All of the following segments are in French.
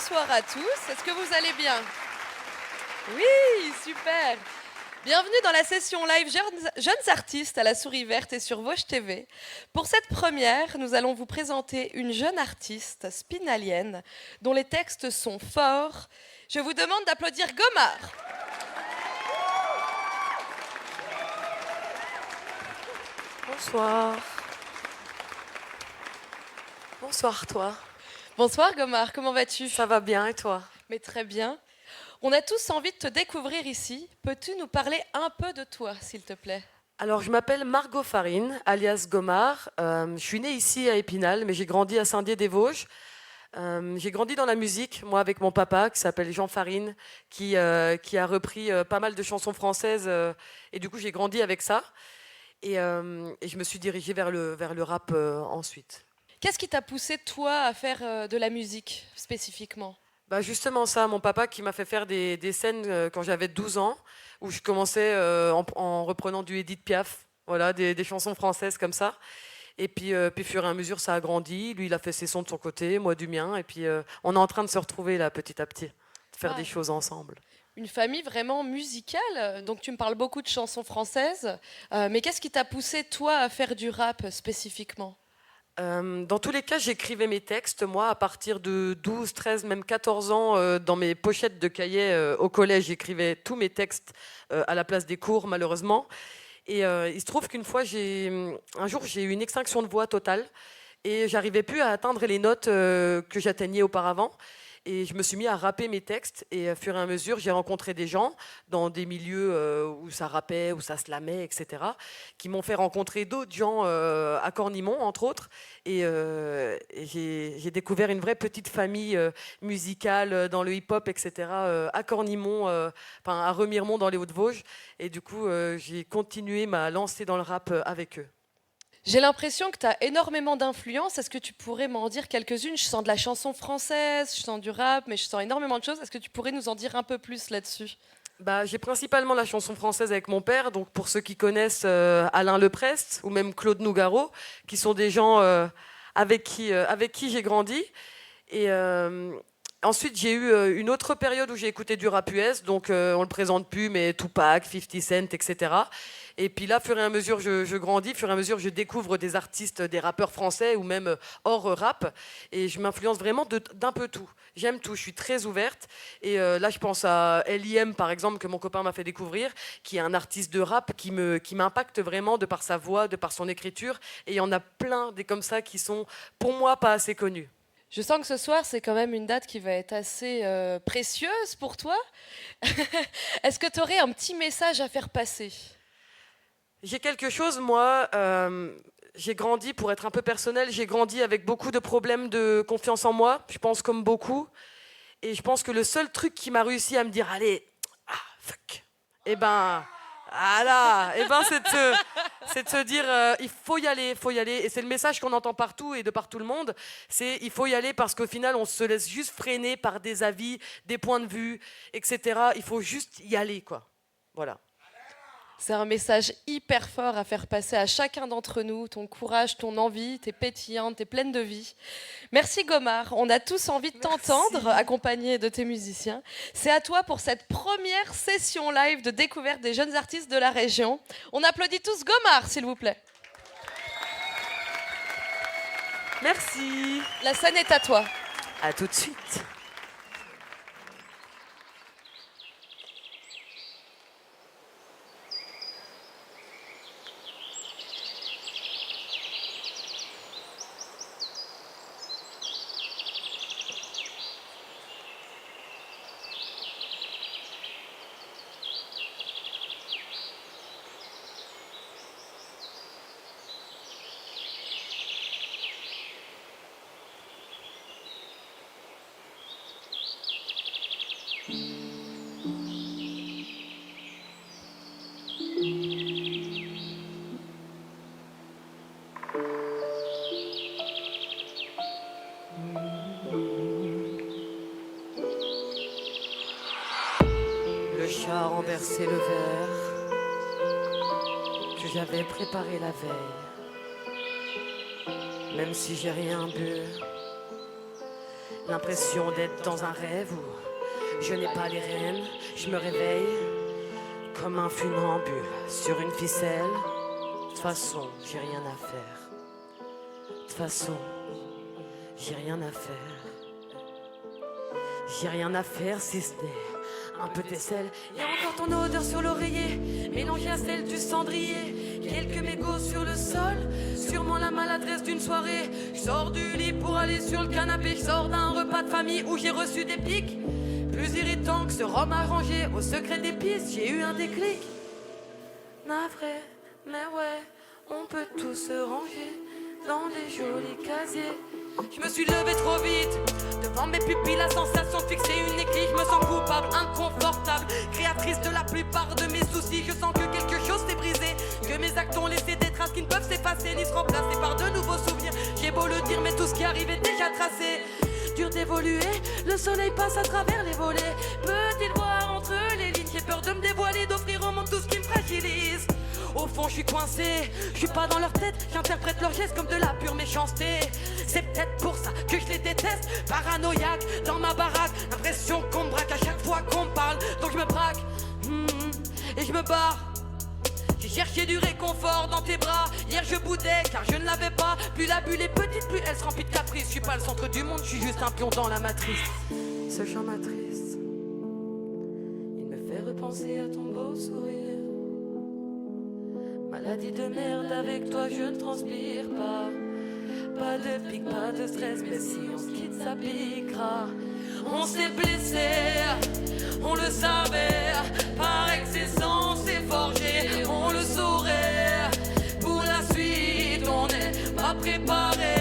Bonsoir à tous, est-ce que vous allez bien? Oui, super. Bienvenue dans la session live Jeunes artistes à la Souris Verte et sur Vosges TV. Pour cette première, nous allons vous présenter une jeune artiste spinalienne dont les textes sont forts. Je vous demande d'applaudir Gomar. Bonsoir. Bonsoir toi. Bonsoir Gomar, comment vas-tu? Ça va bien et toi? Mais très bien. On a tous envie de te découvrir ici. Peux-tu nous parler un peu de toi, s'il te plaît? Alors je m'appelle Margot Farine, alias Gomar. Je suis née ici à Épinal, mais j'ai grandi à Saint-Dié-des-Vosges. J'ai grandi dans la musique, moi avec mon papa qui s'appelle Jean Farine, qui a repris pas mal de chansons françaises. Et du coup j'ai grandi avec ça. Et je me suis dirigée vers le rap ensuite. Qu'est-ce qui t'a poussé, toi, à faire de la musique, spécifiquement? Bah justement ça, mon papa qui m'a fait faire des scènes quand j'avais 12 ans, où je commençais en reprenant du Edith Piaf, voilà, des chansons françaises comme ça. Et puis, fur et à mesure, ça a grandi. Lui, il a fait ses sons de son côté, moi du mien. Et puis, on est en train de se retrouver là, petit à petit, de faire des choses ensemble. Une famille vraiment musicale. Donc, tu me parles beaucoup de chansons françaises. Mais qu'est-ce qui t'a poussé, toi, à faire du rap spécifiquement? Dans tous les cas, j'écrivais mes textes, moi, à partir de 12, 13, même 14 ans, dans mes pochettes de cahiers au collège. J'écrivais tous mes textes à la place des cours, malheureusement. Et il se trouve qu'une fois, un jour, j'ai eu une extinction de voix totale et j'arrivais plus à atteindre les notes que j'atteignais auparavant. Et je me suis mis à rapper mes textes et au fur et à mesure, j'ai rencontré des gens dans des milieux où ça rappait, où ça slamait, etc., qui m'ont fait rencontrer d'autres gens à Cornimont, entre autres. Et j'ai découvert une vraie petite famille musicale dans le hip-hop, etc., à Cornimont, enfin à Remiremont dans les Hauts-de-Vosges. Et du coup, j'ai continué ma lancée dans le rap avec eux. J'ai l'impression que tu as énormément d'influence. Est-ce que tu pourrais m'en dire quelques-unes? Je sens de la chanson française, je sens du rap, mais je sens énormément de choses. Est-ce que tu pourrais nous en dire un peu plus là-dessus? Bah, j'ai principalement la chanson française avec mon père, donc pour ceux qui connaissent Alain Leprest ou même Claude Nougaro, qui sont des gens avec qui j'ai grandi. Et ensuite, j'ai eu une autre période où j'ai écouté du rap US, donc on le présente plus, mais Tupac, 50 Cent, etc. Et puis là, fur et à mesure, je grandis, fur et à mesure, je découvre des artistes, des rappeurs français ou même hors rap, et je m'influence vraiment d'un peu tout. J'aime tout, je suis très ouverte. Et là, je pense à L.I.M, par exemple, que mon copain m'a fait découvrir, qui est un artiste de rap qui m'impacte vraiment de par sa voix, de par son écriture. Et il y en a plein des comme ça qui sont, pour moi, pas assez connus. Je sens que ce soir, c'est quand même une date qui va être assez précieuse pour toi. Est-ce que tu aurais un petit message à faire passer? J'ai quelque chose, moi, j'ai grandi, pour être un peu personnel, j'ai grandi avec beaucoup de problèmes de confiance en moi, je pense comme beaucoup. Et je pense que le seul truc qui m'a réussi à me dire, allez, fuck, eh ben, voilà, eh ben, c'est de se dire, il faut y aller, il faut y aller. Et c'est le message qu'on entend partout et de par tout le monde, c'est il faut y aller parce qu'au final, on se laisse juste freiner par des avis, des points de vue, etc. Il faut juste y aller, quoi. Voilà. C'est un message hyper fort à faire passer à chacun d'entre nous. Ton courage, ton envie, t'es pétillante, t'es pleine de vie. Merci Gomar. On a tous envie de t'entendre, accompagné de tes musiciens. C'est à toi pour cette première session live de découverte des jeunes artistes de la région. On applaudit tous Gomar, s'il vous plaît. Merci. La scène est à toi. À tout de suite. Le chat a renversé le verre que j'avais préparé la veille. Même si j'ai rien bu, L'impression d'être dans un rêve où je n'ai pas les rênes. Je me réveille comme un funambule sur une ficelle. De toute façon, j'ai rien à faire. De toute façon, j'ai rien à faire. J'ai rien à faire si ce n'est un peu d'aisselle. Et encore ton odeur sur l'oreiller, mélangée à celle du cendrier. Quelques mégots sur le sol, sûrement la maladresse d'une soirée. Je sors du lit pour aller sur le canapé. Je sors d'un repas de famille où j'ai reçu des pics. Plus irritant que ce rhum arrangé au secret d'épices, j'ai eu un déclic. Navré, mais ouais, on peut tous se ranger dans des jolis casiers. Je me suis levé trop vite. Devant mes pupilles, la sensation de fixer une aiguille. Je me sens coupable, inconfortable, créatrice de la plupart de mes soucis. Je sens que quelque chose s'est brisé, que mes actes ont laissé des traces qui ne peuvent s'effacer ni se remplacer par de nouveaux souvenirs. J'ai beau le dire, mais tout ce qui arrive est déjà tracé. Dur d'évoluer, le soleil passe à travers les volets. Peut-il voir entre les lignes? J'ai peur de me dévoiler, d'offrir au monde tout ce qui me fragilise. Au fond je suis coincé, je suis pas dans leur tête. J'interprète leurs gestes comme de la pure méchanceté. C'est peut-être pour ça que je les déteste. Paranoïaque dans ma baraque, l'impression qu'on me braque à chaque fois qu'on me parle. Donc je me braque et je me barre. J'ai cherché du réconfort dans tes bras. Hier je boudais car je ne l'avais pas. Plus la bulle est petite, plus elle se remplit de caprices. Je suis pas le centre du monde, je suis juste un pion dans la matrice. Ce chant m'attriste, il me fait repenser à ton beau sourire. Maladie de merde, avec toi je ne transpire pas. Pas de pic, pas de stress, mais si on se quitte ça piquera. On s'est blessé, on le savait. Paraît que c'est censé forger, on le saurait. Pour la suite on n'est pas préparé.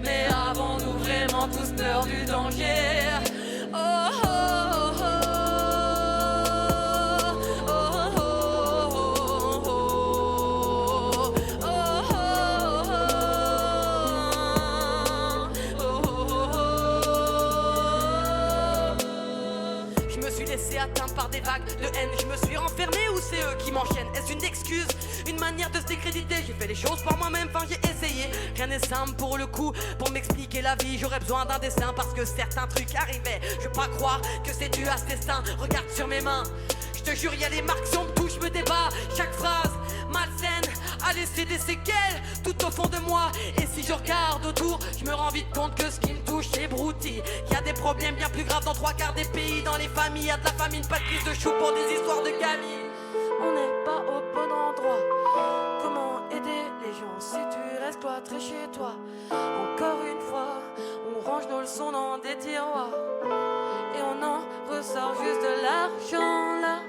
Mais avons-nous vraiment tous peur du danger? Oh, oh, oh, oh. Atteinte par des vagues de haine, je me suis renfermé ou c'est eux qui m'enchaînent? Est-ce une excuse, une manière de se décréditer? J'ai fait les choses par moi-même, enfin j'ai essayé. Rien n'est simple pour le coup, pour m'expliquer la vie j'aurais besoin d'un dessin. Parce que certains trucs arrivaient, je veux pas croire que c'est dû à ce destin. Regarde sur mes mains, je te jure y'a les marques, si on me touche, je me débat. Chaque phrase malsaine a laissé des séquelles tout au fond de moi. Et si je regarde autour, je me rends vite compte que ce qui me touche c'est broutilles. Qu'il y a des problèmes bien plus graves dans 3/4 des pays. Dans les familles, y'a de la famine, pas de prise de chou pour des histoires de gamines. On n'est pas au bon endroit. Comment aider les gens si tu restes cloîtré chez toi? Encore une fois, on range nos leçons dans des tiroirs. Et on en ressort juste de l'argent là.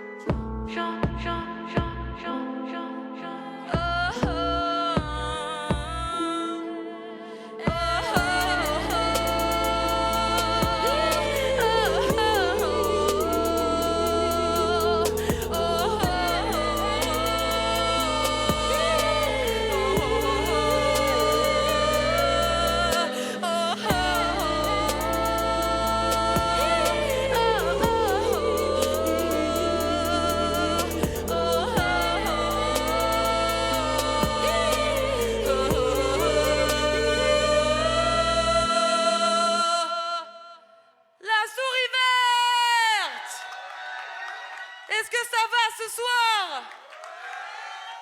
Est-ce que ça va ce soir?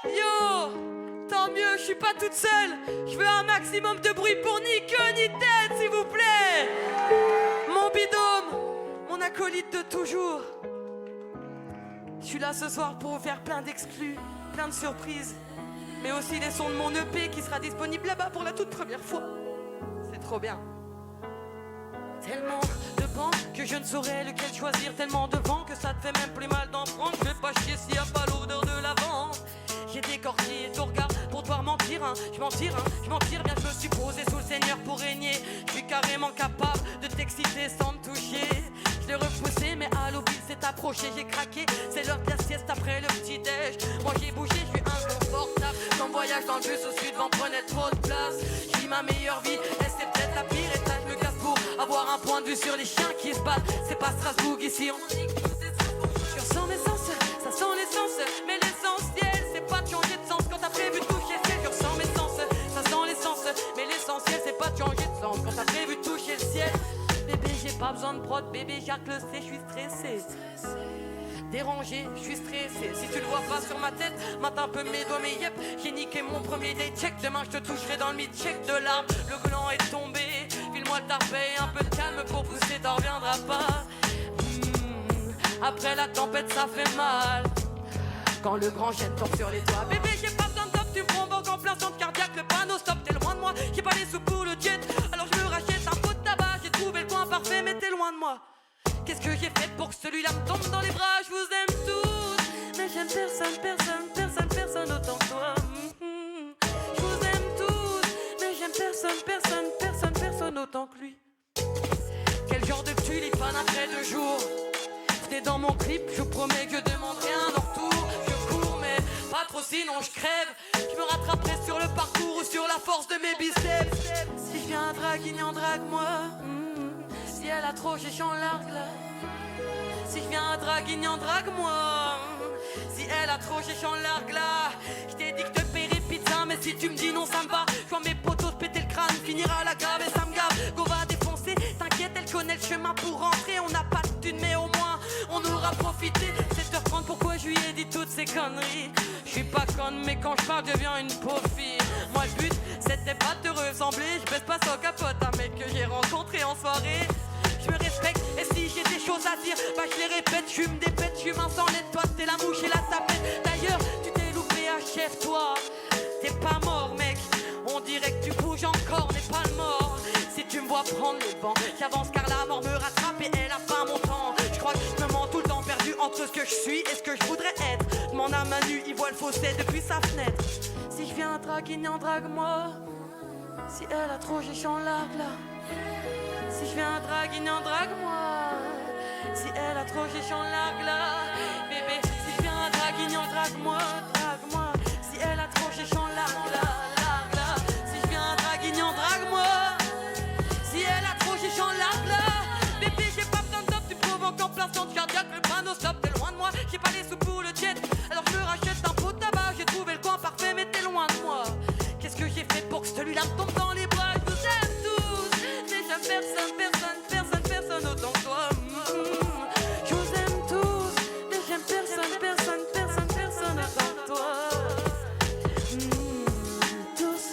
Yo, tant mieux, je suis pas toute seule. Je veux un maximum de bruit pour ni queue ni tête, s'il vous plaît. Mon bidôme, mon acolyte de toujours. Je suis là ce soir pour vous faire plein d'exclus, plein de surprises. Mais aussi les sons de mon EP qui sera disponible là-bas pour la toute première fois. C'est trop bien. Tellement de bancs que je ne saurais lequel choisir. Tellement de vent que ça te fait même plus mal d'en prendre. Je vais pas chier s'il y a pas l'odeur de lavande. J'ai décortiqué ton regard pour devoir mentir, hein. Je mentir, bien je me suis posé sous le Seigneur pour régner. Je suis carrément capable de t'exciter sans me toucher. Je l'ai repoussé mais à l'oubli s'est approché. J'ai craqué, c'est l'heure de la sieste après le petit-déj. Moi j'ai bougé, je suis inconfortable. Comme voyage dans le bus au sud, vent prenait trop de place. Je vis ma meilleure vie, et c'est peut-être la pire étape. Je me casse pour avoir un point de vue sur les chiens qui se battent. C'est pas Strasbourg ici, on dit que je ressens mes sens, ça sent l'essence. Mais l'essentiel, c'est pas de changer de sens. Quand t'as prévu de toucher le ciel, je ressens mes sens, ça sent l'essence. Mais l'essentiel, c'est pas de changer de sens. Quand t'as prévu de toucher le ciel, cardiaque le sait, je suis stressé. Dérangé, je suis stressé. Si tu le vois pas sur ma tête, mate un peu mes doigts, mes yep. J'ai niqué mon premier date check. Demain je te toucherai dans le mid-check de l'arbre. Le gland est tombé. File-moi le tarpé, un peu de calme pour pousser, t'en reviendras pas. Après la tempête, ça fait mal. Quand le grand jet tombe sur les toits. Bébé, j'ai pas besoin de top, tu me provoques en plein centre cardiaque. Le panneau stop, t'es loin de moi. J'ai pas les sous pour le jet. Alors je me rachète un pot de tabac. J'ai trouvé le coin parfait, mais t'es loin de moi. Qu'est-ce que j'ai fait pour que celui-là me tombe dans les bras? Je vous aime tous, mais j'aime personne, personne, personne, personne autant que toi. Je vous aime tous, mais j'aime personne, personne, personne, personne autant que lui. Quel genre de tulipane après 2 jours? Venez dans mon clip, je vous promets que je demande rien en retour. Je cours mais pas trop sinon je crève. Je me rattraperai sur le parcours ou sur la force de mes biceps. Si je viens draguignan, drague-moi. Si elle a trop, j'en largue là. Si je viens à Draguignan, drague-moi. Si elle a trop, j'en largue là. Je t'ai dit que te paierai pizza, mais si tu me dis non, ça me va. Je vois mes potos se péter le crâne, finira la cave et ça me gave. Go va défoncer, t'inquiète, elle connaît le chemin pour rentrer. On n'a pas de thune, mais au moins on aura profité. 7h30, pourquoi je lui ai dit toutes ces conneries? Je suis pas conne, mais quand je parle, je deviens une pauvre fille. Moi, le but, c'était pas de te ressembler. Je baisse pas sans capote, un mec que j'ai rencontré en soirée. Je me respecte, et si j'ai des choses à dire, bah je les répète, je me dépète, je suis sans l'aide, toi t'es la mouche et la tapette. D'ailleurs, tu t'es loupé, achève-toi. T'es pas mort, mec, on dirait que tu bouges encore, n'est pas le mort. Si tu me vois prendre le vent, j'avance car la mort me rattrape et elle a pas mon temps. Je crois que je me mens tout le temps perdu entre ce que je suis et ce que je voudrais être. Demande à Manu, il voit le fossé depuis sa fenêtre. Si je viens à Draguignan, drague-moi. Si elle a trop, j'en largue là. Si je viens à Draguignan, drague-moi. Si elle a trop, j'en largue là. Bébé, si je viens à Draguignan, drague-moi, drague-moi. Si elle a trop, j'en largue là, largue là. Si je viens à Draguignan, drague-moi. Si elle a trop, j'en largue là. Bébé, j'ai pas besoin de top, tu provoques en plein centre cardiaque. Le panneau stop, t'es loin de moi. J'ai pas les sous pour le jet. Alors je me rachète un pot de tabac. J'ai trouvé le coin parfait, mais t'es loin de moi. Qu'est-ce que j'ai fait pour que celui-là me tombe dans les bras? Je vous aime tous, mais j'aime personne, personne, personne, personne autant que toi. Je vous aime tous, mais j'aime personne, personne, personne, personne autant que toi. Tous,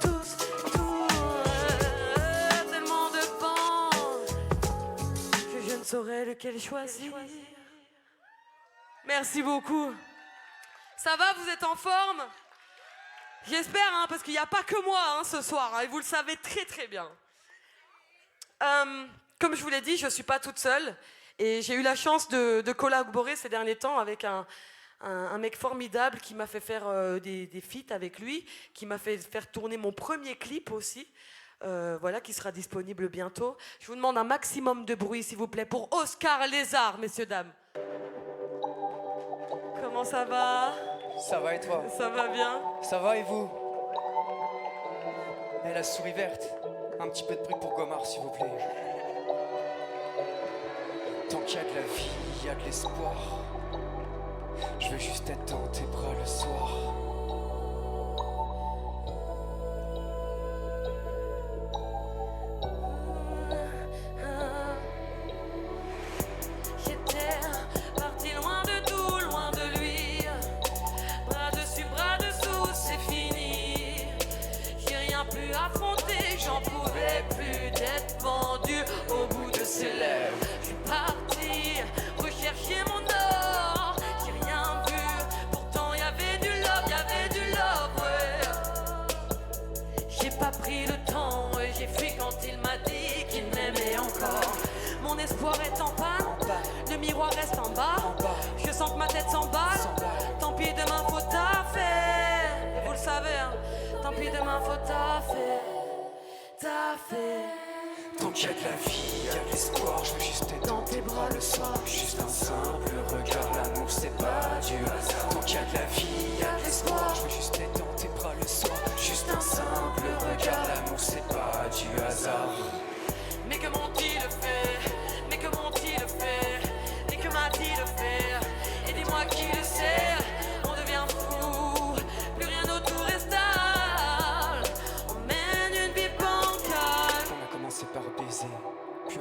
tous, tellement de pans que je ne saurais lequel choisir. Merci beaucoup. Ça va, vous êtes en forme? J'espère, hein, parce qu'il n'y a pas que moi hein, ce soir, hein, et vous le savez très très bien. Comme je vous l'ai dit, je ne suis pas toute seule, et j'ai eu la chance de collaborer ces derniers temps avec un mec formidable qui m'a fait faire des feats avec lui, qui m'a fait faire tourner mon premier clip aussi, voilà, qui sera disponible bientôt. Je vous demande un maximum de bruit, s'il vous plaît, pour Oscar Lézard, messieurs, dames. Comment ça va? Ça va et toi? Ça va bien? Ça va et vous? Eh, la souris verte. Un petit peu de bruit pour Gomard, s'il vous plaît. Tant qu'il y a de la vie, il y a de l'espoir. Je veux juste être dans tes bras le soir. J'en pouvais plus d'être pendu au bout de ses lèvres. Je suis parti rechercher mon or. J'ai rien vu, pourtant y avait du love, ouais. J'ai pas pris le temps et j'ai fui quand il m'a dit qu'il m'aimait encore. Mon espoir est en panne, le miroir reste en bas. Je sens que ma tête s'emballe. Tant pis, demain faut taffer. Et vous le savez, hein. Tant pis, demain faut taffer. Tant qu'il y a de la vie, il y a de l'espoir. Je veux juste être dans tes bras le soir. Juste un simple regard, l'amour c'est pas du hasard. Tant qu'il y a de la vie, il y a de l'espoir. Je veux juste être dans tes bras le soir. Juste un simple regard, l'amour c'est pas du hasard. Mais que m'ont-ils fait? Mais que m'ont-ils fait? Et que m'a-t-il fait? Et dis-moi qui le sait? On devient fou, plus rien autour est stable. On mène une vie bancale. On a commencé par baiser, puis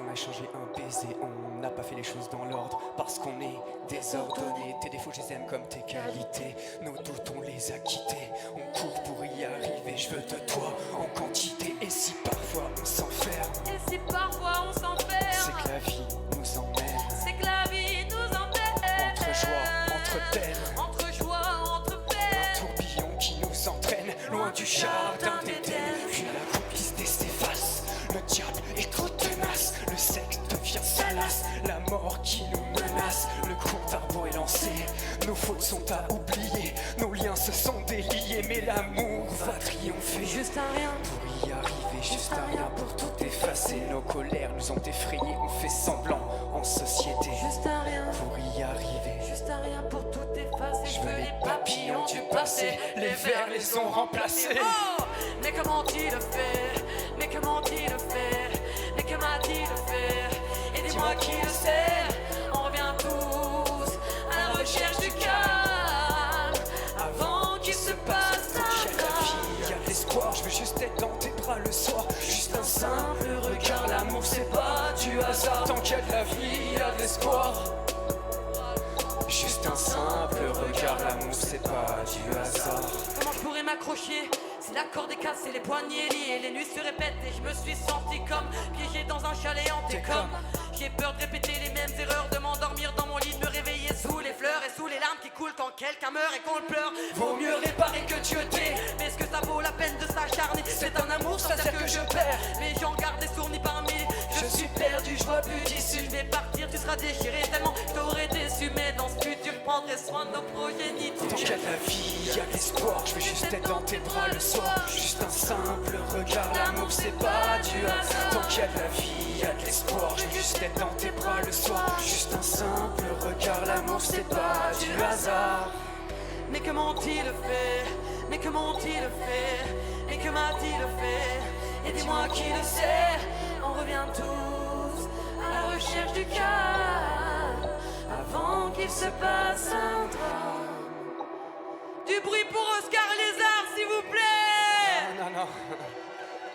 désordonné. Tes défauts, je les aime comme tes qualités. Nos doutes, on les a quittés. On court pour y arriver. Je veux de toi en quantité. Et si parfois on s'enferme, Et si parfois on s'enferme, c'est que la vie nous emmène. c'est que la vie nous emmène. Entre joie, entre peine, Entre joie, entre un peine. tourbillon qui nous entraîne loin du jardin d'Éden. Puis la conquiste s'efface. Le diable est trop tenace. Le sexe devient salace. La mort qui nous menace. Le compte à rebours est lancé. Nos fautes sont à oublier. Nos liens se sont déliés. Mais l'amour va triompher. Juste un rien. Pour y arriver, juste un rien pour tout effacer. Nos colères nous ont effrayés. On fait semblant en société. Juste un rien. Pour y arriver, Juste un rien pour tout effacer. je veux les papillons du passé. Les vers les ont remplacés. Oh, mais comment il le fait? Mais comment il le fait? Mais comment il le fait? Et dis-moi qui le sait? On revient tous à la recherche du calme avant qu'il se passe Tant un qu'il y a de la drame. vie, il y a de l'espoir. Je veux juste être dans tes bras le soir. Juste un simple regard. L'amour c'est pas du hasard. Tant qu'il y a de la vie, il y a de l'espoir. Juste un simple regard. L'amour c'est pas du hasard. Comment je pourrais m'accrocher si la corde est cassée, les poignets liés, les nuits se répètent et je me suis senti comme piégé dans un chalet hanté T'es comme. comme. J'ai peur de répéter les mêmes erreurs, de m'endormir dans mon lit, de me réveiller sous les fleurs et sous les larmes qui coulent quand quelqu'un meurt et qu'on le pleure. Vaut mieux réparer que tuer. Mais est-ce que ça vaut la peine de s'acharner? C'est un amour sincère que je perds. Mais j'en garde des souvenirs parmi. Je suis perdu, je vois plus Si je vais partir, tu seras déchiré tellement je t'aurais déçu. Mais dans ce futur, je prendrai soin de nos progénitures. Tant qu'il y a de la vie, il y a de l'espoir. Je veux juste être dans tes bras le soir. Juste un simple regard. L'amour c'est pas du hasard. Tant qu'il y a de la vie, il y a de l'espoir. Je veux juste être dans tes bras le soir. Juste un simple regard. L'amour c'est pas du hasard. Mais comment il le fait? Mais comment il le fait? Et que m'a-t-il fait? Et dis-moi qui le sait? On revient tous à la recherche du calme avant qu'il se passe un drame. Du bruit pour Oscar Lézard, s'il vous plaît! Non, non.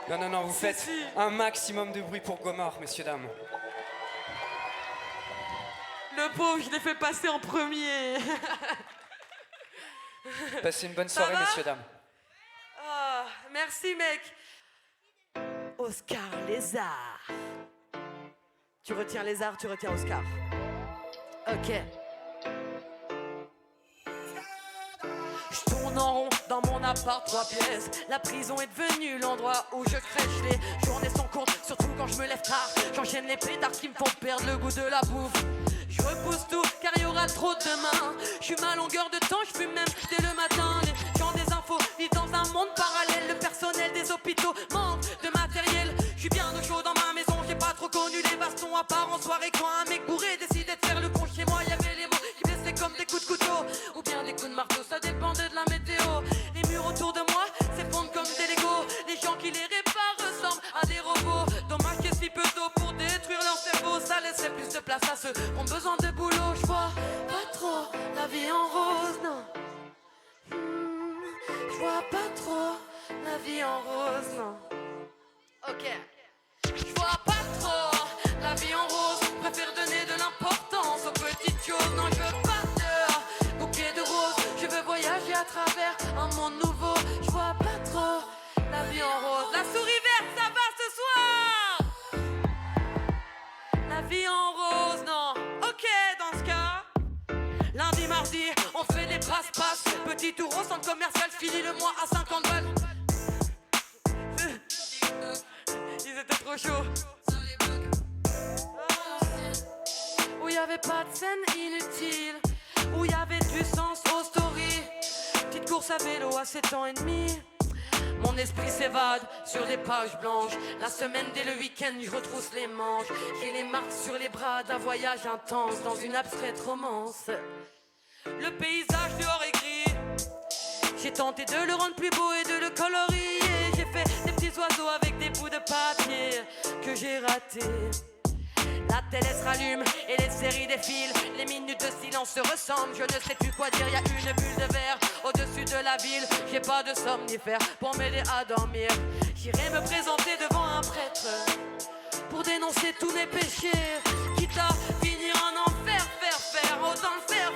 Non, non, non, vous faites si. un maximum de bruit pour Gomard, messieurs, dames. Le pauvre, je l'ai fait passer en premier. Passez une bonne Ça soirée, va messieurs, dames. Ah, merci mec. Oscar Lézard. Tu retiens Lézard, tu retiens Oscar. Ok. Je tourne en rond dans mon appart 3 pièces. La prison est devenue l'endroit où je crèche. Les journées sont courtes, surtout quand je me lève tard. J'enchaîne les pétards qui me font perdre le goût de la bouffe. Je repousse tout car il y aura trop de demain. Je suis ma longueur de temps, je fume même dès le matin. Les gens des infos vivent dans un monde parallèle. Le personnel des hôpitaux manque de matériel. Je suis bien au chaud dans ma maison, j'ai pas trop connu les bastons à part en soirée. Quand un mec bourré décidait de faire le con chez moi, il y avait les mots qui blessaient comme des coups de couteau ou bien des coups de marteau, ça dépendait de la météo. Les murs autour de moi s'effondrent comme des Legos. Les gens qui les réparent ressemblent à des robots. Dommage qu'il y ait si peu d'eau pour détruire leur cerveau. Ça laisserait plus de place à ceux qui ont besoin de boulot. Je vois pas trop la vie en rose, non. Je vois pas trop la vie en rose, non. Ok. Je vois pas trop la vie en rose. Préfère donner de l'importance aux petites choses. Non, je veux pas de bouquet de roses. Je veux voyager à travers un monde nouveau. Je vois pas trop la vie en rose. La souris verte, ça va ce soir. La vie en rose, non. Ok, dans ce cas. Lundi, mardi, on fait des passe-passe. Petit tour au centre commercial, fini le mois à 50 balles. Ils étaient trop chauds. Où il y avait pas de scène inutile, où il y avait du sens aux stories. Petite course à vélo à 7 ans et demi. Mon esprit s'évade sur des pages blanches. La semaine dès le week-end, je retrousse les manches. J'ai les marques sur les bras d'un voyage intense dans une abstraite romance. Le paysage dehors est gris. J'ai tenté de le rendre plus beau et de le colorier. J'ai fait des petits oiseaux avec des bouts de papier que j'ai ratés. La télé se rallume et les séries défilent. Les minutes de silence se ressemblent. Je ne sais plus quoi dire, y a une bulle de verre au-dessus de la ville. J'ai pas de somnifère pour m'aider à dormir. J'irai me présenter devant un prêtre pour dénoncer tous mes péchés. Quitte à finir en enfer, faire, autant le faire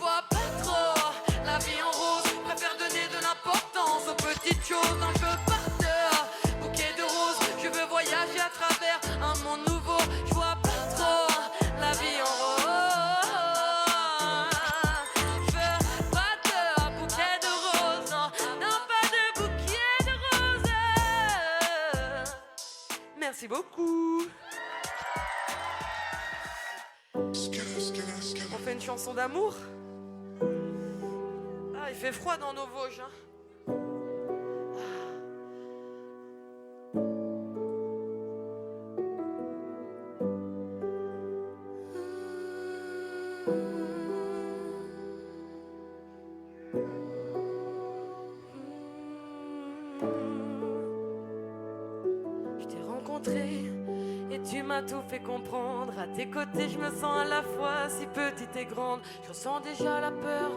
vois pas trop la vie en rose. Préfère donner de l'importance aux petites choses. Un peu parteur, bouquet de roses. Je veux voyager à travers un monde nouveau. Je vois pas trop la vie en rose. Je veux pas de bouquet de roses. Non, non, pas de bouquet de roses. Merci beaucoup. On fait une chanson d'amour. Ah, il fait froid dans nos Vosges, hein. Je t'ai rencontré et tu m'as tout fait comprendre. À tes côtés, je me sens à la fois si petite et grande. Je ressens déjà la peur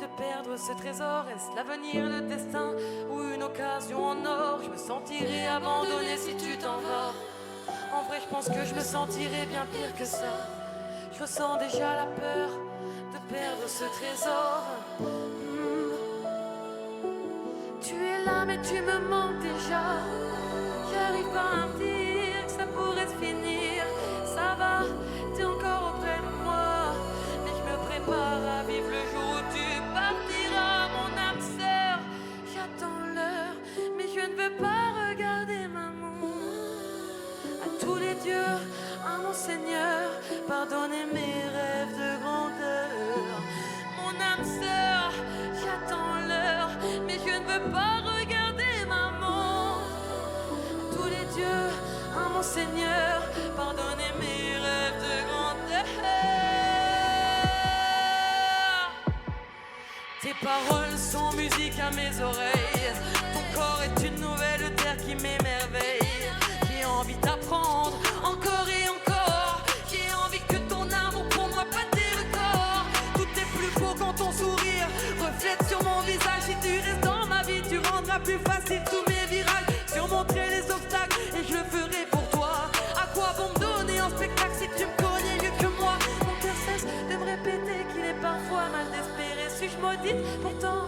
de perdre ce trésor. Est-ce l'avenir, le destin ou une occasion en or? Je me sentirais abandonné si tu t'en vas. En vrai, je pense que je me sentirais bien pire que ça. Je ressens déjà la peur de perdre ce trésor. Tu es là, mais tu me manques déjà. J'arrive pas à me dire que ça pourrait se finir. Ça va, t'es encore auprès de moi. Mais je me prépare à vivre le jour où tu partiras, mon âme sœur. J'attends l'heure, mais je ne veux pas regarder maman. À tous les dieux, à mon Seigneur, pardonnez mes rêves de grandeur. Mon âme sœur, j'attends l'heure, mais je ne veux pas regarder maman. À tous les dieux, à mon Seigneur, pardonnez mes rêves de grandeur. Tes paroles sont musique à mes oreilles. Ton corps est une nouvelle terre qui m'émerveille. J'ai envie d'apprendre encore et encore. J'ai envie que ton amour pour moi batte le corps. Tout est plus beau quand ton sourire reflète sur mon visage. Si tu restes dans ma vie, tu rendras plus facile tous mes virages. Surmonter les obstacles et je le ferai pour toi. À quoi bon me donner en spectacle si tu me connais mieux que moi? Mon cœur cesse de me répéter qu'il est parfois mal d'espérer. Suis-je maudite pourtant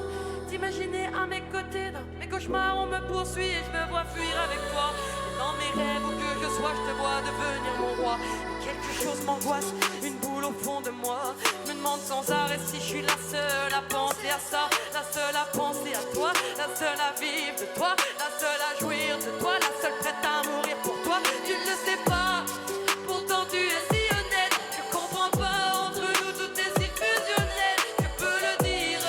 d'imaginer à mes côtés? Dans mes cauchemars on me poursuit et je me vois fuir avec toi. Et dans mes rêves où que je sois, je te vois devenir mon roi. Et quelque chose m'angoisse, une boule au fond de moi. Je me demande sans arrêt si je suis la seule à penser à ça. La seule à penser à toi, la seule à vivre de toi, la seule à jouir de toi, la seule prête à mourir pour toi. Tu ne le sais pas, pourtant tu es si honnête. Je comprends pas, entre nous tout est si fusionnel. Je peux le dire,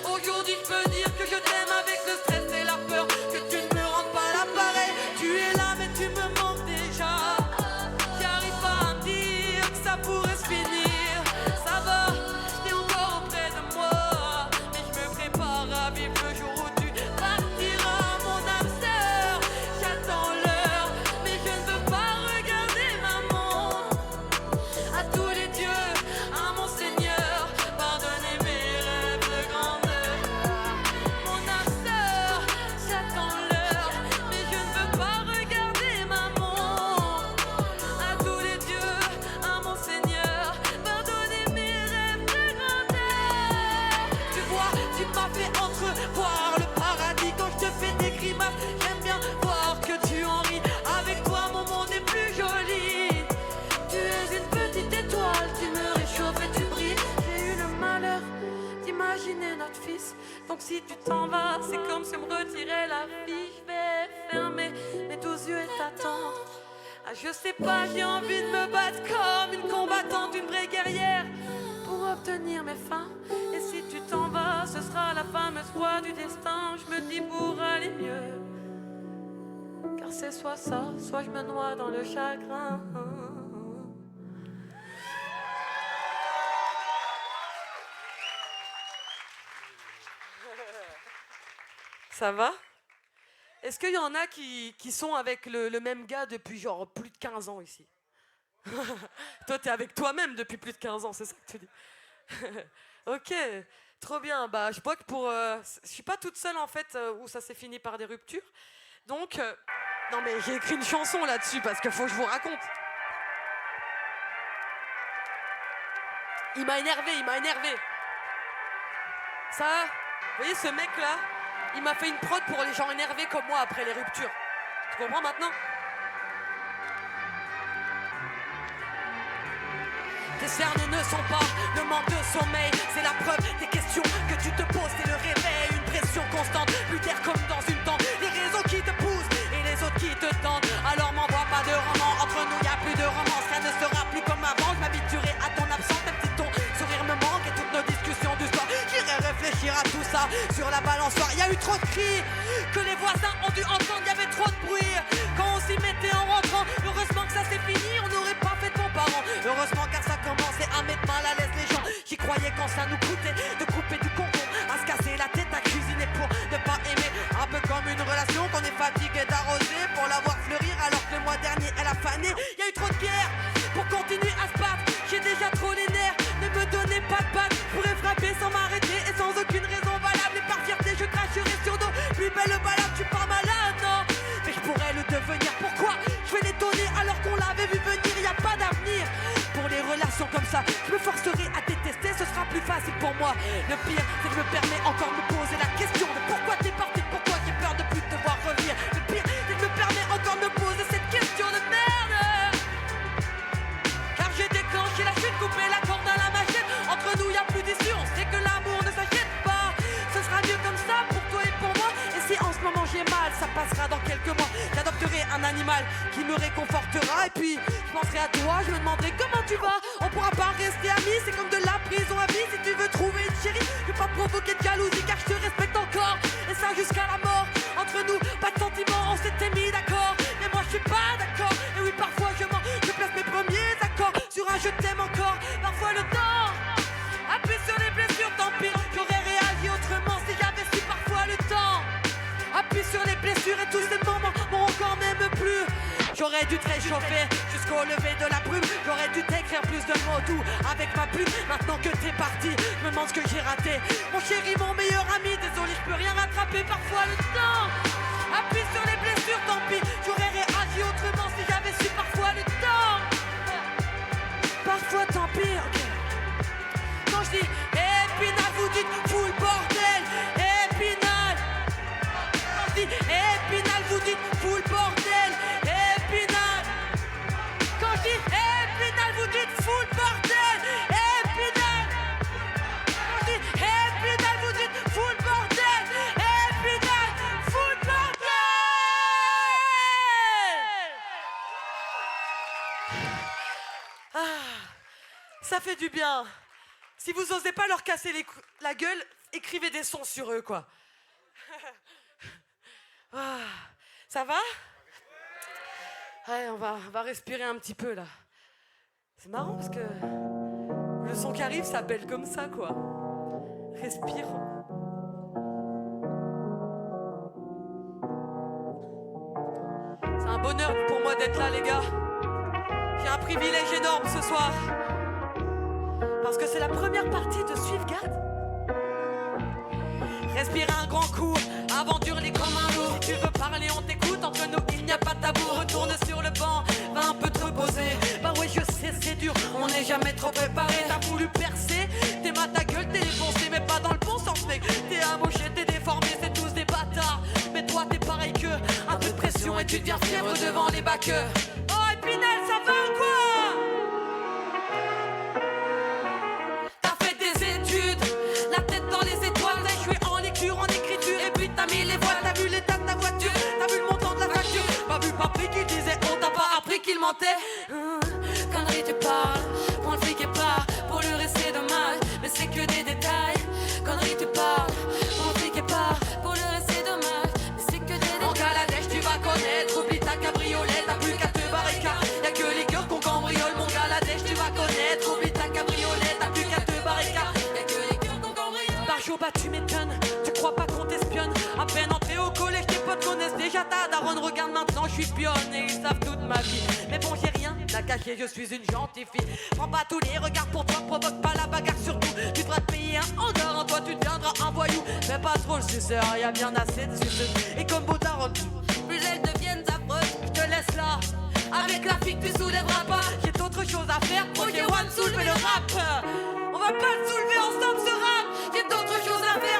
aujourd'hui je peux dire que je t'aime avec le stress et la peur que tu ne me rendes pas l'appareil. Tu es là mais tu me manques déjà. J'arrive pas à me dire que ça pourrait se finir. Ça va, t'es encore auprès de moi. Mais je me prépare à vivre le jour où tu partiras, mon âme sœur. J'attends l'heure, mais je ne veux pas regarder maman. À tous les dieux, à mon Seigneur, pardonnez mes rêves de grandeur. Mon âme sœur, j'attends l'heure, mais je ne veux pas regarder maman. À tous les dieux, à mon Seigneur, pardonnez mes rêves de grandeur. Tu vois, tu m'as fait entrevoir le paradis quand je te fais des grimaces. J'aime bien voir que tu en ris. Avec toi, mon monde est plus joli. Tu es une petite étoile, tu me réchauffes et tu brilles. J'ai eu le malheur d'imaginer notre fils. Donc si tu t'en vas, c'est comme si on me retirait la vie. Je vais fermer mes 12 yeux et t'attendre. Ah, je sais pas, j'ai envie de me battre comme une combattante, une vraie guerrière, pour obtenir mes fins. Et si tu t'en vas, ce sera la fameuse voie du destin. Je me dis pour aller mieux, car c'est soit ça, soit je me noie dans le chagrin. Ça va? Est-ce qu'il y en a qui sont avec le même gars depuis genre plus de 15 ans ici? Toi, t'es avec toi-même depuis plus de 15 ans, c'est ça que tu dis? Ok, trop bien. Bah, je vois que je suis pas toute seule en fait où ça s'est fini par des ruptures. Donc, non mais j'ai écrit une chanson là-dessus parce qu'il faut que je vous raconte. Il m'a énervé. Ça, vous voyez ce mec là, il m'a fait une prod pour les gens énervés comme moi après les ruptures. Tu comprends maintenant? Tes cernes ne sont pas le manque de sommeil, c'est la preuve des questions que tu te poses, c'est le réveil, une pression constante, plus d'air comme dans une tente, les réseaux qui te poussent et les autres qui te tentent. Alors m'envoie pas de roman, entre nous y a plus de romance, rien ne sera plus comme avant, je m'habituerai à ton absence, même si ton sourire me manque et toutes nos discussions du soir. J'irai réfléchir à tout ça sur la balançoire. Y a eu trop de cris que les voisins ont dû entendre, y avait trop de bruit quand on s'y mettait en rentrant. Heureusement que ça c'est fini, on n'aurait pas fait ton parent. Heureusement car ça commençait à mettre mal à l'aise les gens qui croyaient quand ça nous coûtait de couper du concombre, à se casser la tête à cuisiner pour ne pas aimer. Un peu comme une relation qu'on est fatigué d'arroser pour la voir fleurir alors que le mois dernier elle a fané. Y a eu trop de guerre pour continuer à se battre, j'ai déjà trop les nerfs, ne me donnez pas de batte. Je pourrais frapper sans m'arrêter et sans aucune raison valable, et par fierté je cracherai sur nos plus belles balades. Tu pars malade, non? Mais je pourrais le devenir, pourquoi je vais l'étonner alors qu'on l'avait vu venir? Y a pas d'avenir pour les relations comme ça, je me forcerai à détester, ce sera plus facile pour moi. Le pire, c'est que je me permets encore de me poser la question de pourquoi t'es parti, pourquoi j'ai peur de plus te voir revenir. Le pire, c'est que je me permets encore de me poser cette question de merde. Car j'ai déclenché la chute, coupé la corde à la machine. Entre nous y a plus d'issue, on sait que l'amour ne s'achète pas. Ce sera mieux comme ça pour toi et pour moi. Et si en ce moment j'ai mal, ça passera dans quelques mois. J'adopterai un animal qui me réconfortera. Et puis je penserai à toi, je me demanderai comment tu vas. On pourra pas rester amis, c'est comme de la prison à vie. Si tu veux trouver une chérie, je vais pas provoquer de jalousie car je te respecte encore. Et ça jusqu'à la mort. Entre nous, pas de sentiments, on s'était mis d'accord. Mais moi je suis pas d'accord. Et oui parfois je mens, je place mes premiers accords sur un je t'aime encore. Parfois le temps appuie sur les blessures, tant pis. J'aurais réagi autrement si j'avais su parfois le temps. Appuie sur les blessures et tous ces moments m'ont encore même plu. J'aurais dû te réchauffer jusqu'au lever de la brume. J'aurais dû t'écrire plus de mots doux avec ma plume. Maintenant que t'es parti, je me demande ce que j'ai raté. Mon chéri, mon meilleur ami, désolé, je peux rien rattraper. Parfois le temps appuie sur les blessures, tant pis. J'aurais réagi autrement si j'avais su parfois le temps. Parfois tant pis, ok. Quand je dis Épinal, vous dites fous le bordel. Épinal. Quand je dis Épinal, vous dites fous le bordel. Épinal. Quand je dis Épinal, vous dites fous le bordel. Épinal. Quand je dis Épinal, vous dites fous le bordel. Épinal, fous le bordel. Ah, ça fait du bien. Si vous osez pas leur casser la gueule, écrivez des sons sur eux, quoi. Ah, ça va? Ouais, on va respirer un petit peu, là. C'est marrant, parce que le son qui arrive s'appelle comme ça, quoi. Respire. C'est un bonheur pour moi d'être là, les gars. J'ai un privilège énorme ce soir. Parce que c'est la première partie de Suivegarde. Respire un grand coup avant d'hurler comme un loup. Si tu veux parler, on t'écoute. Entre nous, il n'y a pas de tabou. Retourne sur le banc, va un peu te reposer. Bah ouais, je sais, c'est dur. On n'est jamais trop préparé. T'as voulu percer, t'es mal ta gueule, t'es défoncé, mais pas dans le bon sens, mec. T'es amoché, t'es déformé, c'est tous des bâtards. Mais toi, t'es pareil que un peu de pression et tu deviens fièvre devant les bacs. Oh, Épinal, ça va ou quoi? En écriture, et puis t'as mis les voiles, t'as vu l'état de ta voiture, t'as vu le montant de la facture, pas vu Papri qui disait on t'a pas appris qu'il mentait. Connerie tu parles, pour le fric et pas, pour le reste c'est dommage, mais c'est que des détails. Connerie tu parles, pour le fric et pas, pour le reste c'est dommage, mais c'est que des détails. Mon galadèche tu vas connaître, oublie ta cabriolet, t'as plus qu'à te barrer car y'a que les cœurs qu'on cambriole. Mon galadèche tu vas connaître, oublie ta cabriolet, t'as plus qu'à te barrer car y'a que les cœurs qu'on cambriole. Par jour bah tu m'étonnes. Crois pas qu'on t'espionne. À peine entré au collège, tes potes connaissent déjà ta daronne. Regarde maintenant, je suis pionne et ils savent toute ma vie. Mais bon, j'ai rien à cacher, je suis une gentille fille. Prends pas tous les regards pour toi, provoque pas la bagarre surtout. Tu devras te payer un hangar, en toi tu deviendras un voyou. Fais pas trop le suceur, y'a bien assez de suceux. Et comme beau daronne, plus elles deviennent affreuses, je te laisse là. Avec la fille que tu soulèveras pas. J'ai d'autres choses à faire, projet one, soulever le rap. On va pas le soulever ensemble ce rap. J'ai d'autres choses à faire.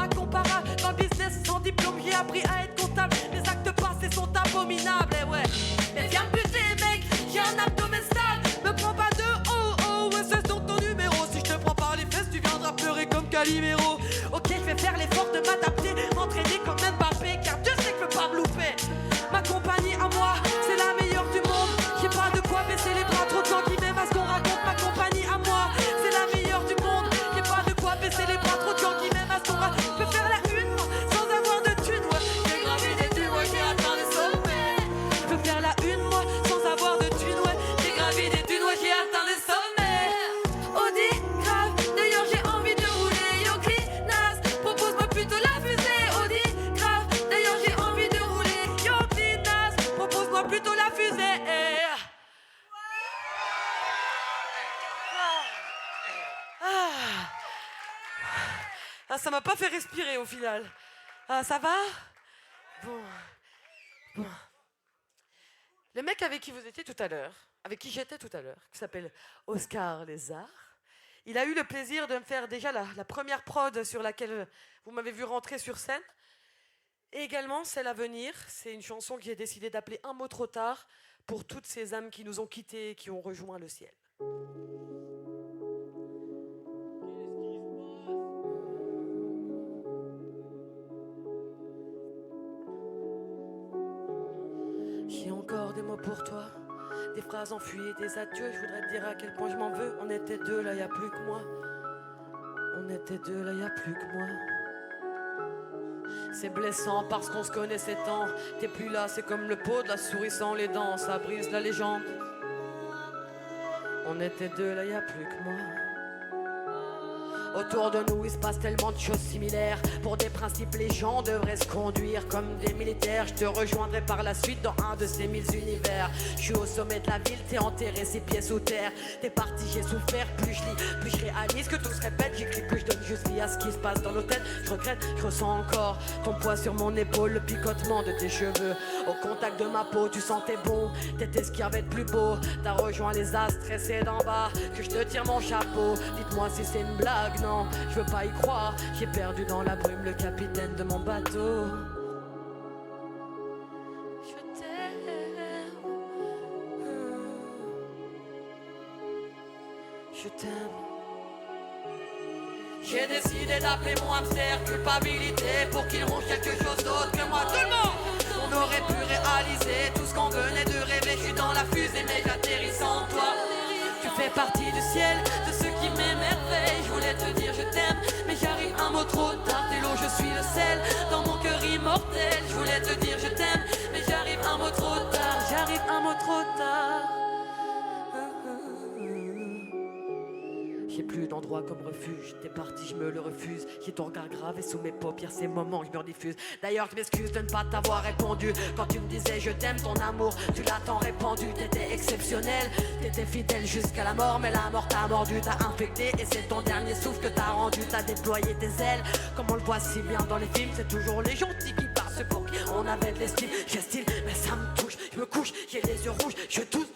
incomparable. Dans le business sans diplôme, j'ai appris à être comptable. Les actes passés sont abominables, et ouais. Mais viens me buter, mec, j'ai un abdomen stable. Me prends pas de oh, ouais, c'est sur ton numéro. Si je te prends par les fesses, tu viendras pleurer comme Calimero. Ok, je vais faire l'effort de m'adapter, m'entraîner comme Mbappé, car Dieu sait que je peux pas me louper. Ma compagnie à moi, c'est la meilleure du monde. J'ai pas de quoi baisser les bras, trop de gens qui m'aiment à ce qu'on raconte. Ma compagnie à moi, c'est la meilleure du monde. J'ai pas de quoi baisser les bras, trop de gens qui m'aiment à ce qu'on raconte. Je peux faire la une sans avoir de thune, ouais. J'ai gravé des dunes, ouais, j'ai atteint des sommets. Je peux faire la une, moi, sans avoir de thune, ouais. J'ai gravé des dunes, ouais, j'ai atteint des sommets. Audi, grave, d'ailleurs j'ai envie de rouler. Yo, Clinas, propose-moi plutôt la fusée. Audi, grave, d'ailleurs j'ai envie de rouler. Yo, Clinas, propose-moi plutôt la fusée. Ah, ça m'a pas fait respirer au final. Ah, ça va? Bon. Le mec avec qui vous étiez tout à l'heure, avec qui j'étais tout à l'heure, qui s'appelle Oscar Lézard, il a eu le plaisir de me faire déjà la première prod sur laquelle vous m'avez vu rentrer sur scène. Et également celle à venir, c'est une chanson que j'ai décidé d'appeler Un mot trop tard pour toutes ces âmes qui nous ont quittés et qui ont rejoint le ciel. J'ai encore des mots pour toi, des phrases enfuies, des adieux. Je voudrais te dire à quel point je m'en veux. On était deux, là y a plus que moi. On était deux, là y a plus que moi. C'est blessant parce qu'on se connaissait tant. T'es plus là, c'est comme le pot de la souris sans les dents. Ça brise la légende. On était deux, là y a plus que moi. Autour de nous, il se passe tellement de choses similaires. Pour des principes, les gens devraient se conduire comme des militaires. Je te rejoindrai par la suite dans un de ces 1000 univers. Je suis au sommet de la ville, t'es enterré 6 pieds sous terre. T'es parti, j'ai souffert, plus je lis, plus je réalise que tout se répète. J'écris que je donne juste vie à ce qui se passe dans nos têtes. Je regrette, je ressens encore ton poids sur mon épaule, le picotement de tes cheveux. Au contact de ma peau, tu sentais bon, t'étais ce qui avait de plus beau. T'as rejoint les astres, stressés d'en bas, que je te tire mon chapeau. Dites-moi si c'est une blague. Non, je veux pas y croire. J'ai perdu dans la brume le capitaine de mon bateau. Je t'aime. Je t'aime. J'ai décidé d'appeler mon hamster culpabilité pour qu'il ronge quelque chose d'autre que moi. Tout le monde! On aurait pu réaliser tout ce qu'on venait de rêver. Je suis dans la fusée mais j'atterris sans toi. Tu fais partie du ciel, de ceux qui m'émerveillent. Je voulais te dire je t'aime, mais j'arrive un mot trop tard. T'es l'eau, je suis le sel, dans mon cœur immortel. Je voulais te dire je t'aime, mais j'arrive un mot trop tard. J'arrive un mot trop tard. J'ai plus d'endroit comme refuge, t'es parti, je me le refuse. J'ai ton regard gravé sous mes paupières, ces moments je me rediffuse. D'ailleurs je m'excuse de ne pas t'avoir répondu. Quand tu me disais je t'aime, ton amour, tu l'as tant répandu. T'étais exceptionnel, t'étais fidèle jusqu'à la mort. Mais la mort t'a mordu, t'as infecté. Et c'est ton dernier souffle que t'as rendu. T'as déployé tes ailes, comme on le voit si bien dans les films. C'est toujours les gentils qui partent pour qui on avait de l'estime. J'ai style, mais ça me touche, je me couche, j'ai les yeux rouges, je tousse.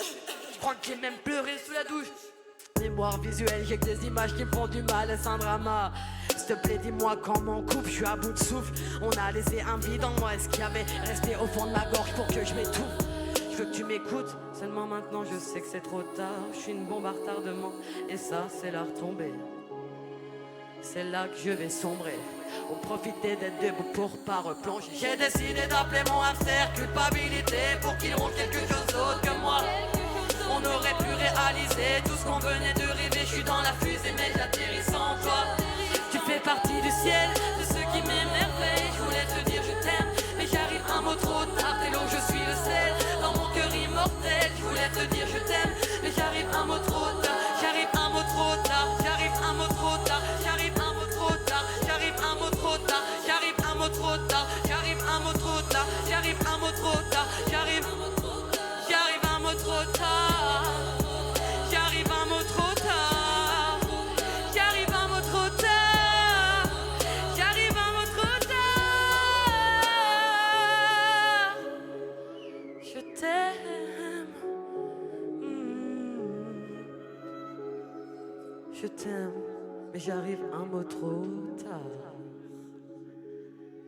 Je crois que j'ai même pleuré sous la douche. Mémoire visuelle, j'ai que des images qui me font du mal et c'est un drama. S'il te plaît, dis-moi quand m'en coupe, je suis à bout de souffle. On a laissé un vide en moi, est-ce qu'il y avait resté au fond de ma gorge pour que je m'étouffe? Je veux que tu m'écoutes, seulement maintenant je sais que c'est trop tard. Je suis une bombe à retardement et ça c'est la retombée. C'est là que je vais sombrer. On profitait d'être debout pour pas replonger. J'ai décidé d'appeler mon hamster culpabilité pour qu'il ronge quelque chose d'autre que moi. On aurait pu réaliser tout ce qu'on venait de rêver. Je suis dans la fusée mais j'atterris sans toi. Tu fais partie du ciel, de ceux qui m'émerveillent. Je voulais te dire je t'aime, mais j'arrive un mot trop tard. T'es l'eau, je suis le sel, dans mon cœur immortel. Je voulais te dire je t'aime, mais j'arrive un mot trop tard. J'arrive un mot trop tard, j'arrive un mot trop tard. J'arrive un mot trop tard, j'arrive un mot trop tard. J'arrive un mot trop tard, j'arrive un mot trop tard. J'arrive un mot trop tard, j'arrive un mot trop tard. J'arrive un mot trop tard. J'arrive un mot trop tard. J'arrive un mot trop tard. J'arrive un mot trop tard. Je t'aime. Je t'aime, mais j'arrive un mot trop tard.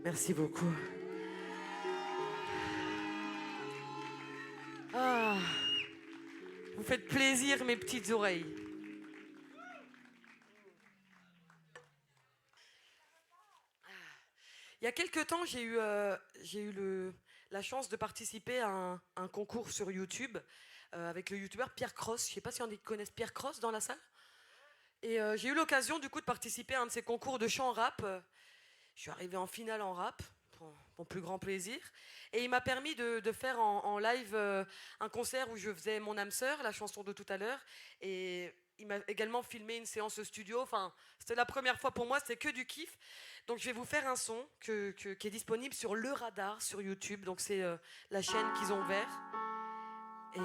Merci beaucoup. Ah, vous faites plaisir, mes petites oreilles. Il y a quelques temps, j'ai eu la chance de participer à un concours sur YouTube avec le youtubeur Pierre Cross. Je ne sais pas si on connaît Pierre Cross dans la salle. Et j'ai eu l'occasion du coup de participer à un de ces concours de chant rap. Je suis arrivée en finale en rap, pour mon plus grand plaisir. Et il m'a permis de faire en live un concert où je faisais Mon âme sœur, la chanson de tout à l'heure. Et il m'a également filmé une séance studio. Enfin, c'était la première fois pour moi, c'était que du kiff. Donc je vais vous faire un son qui est disponible sur Le Radar sur YouTube. Donc c'est la chaîne qu'ils ont ouvert. Et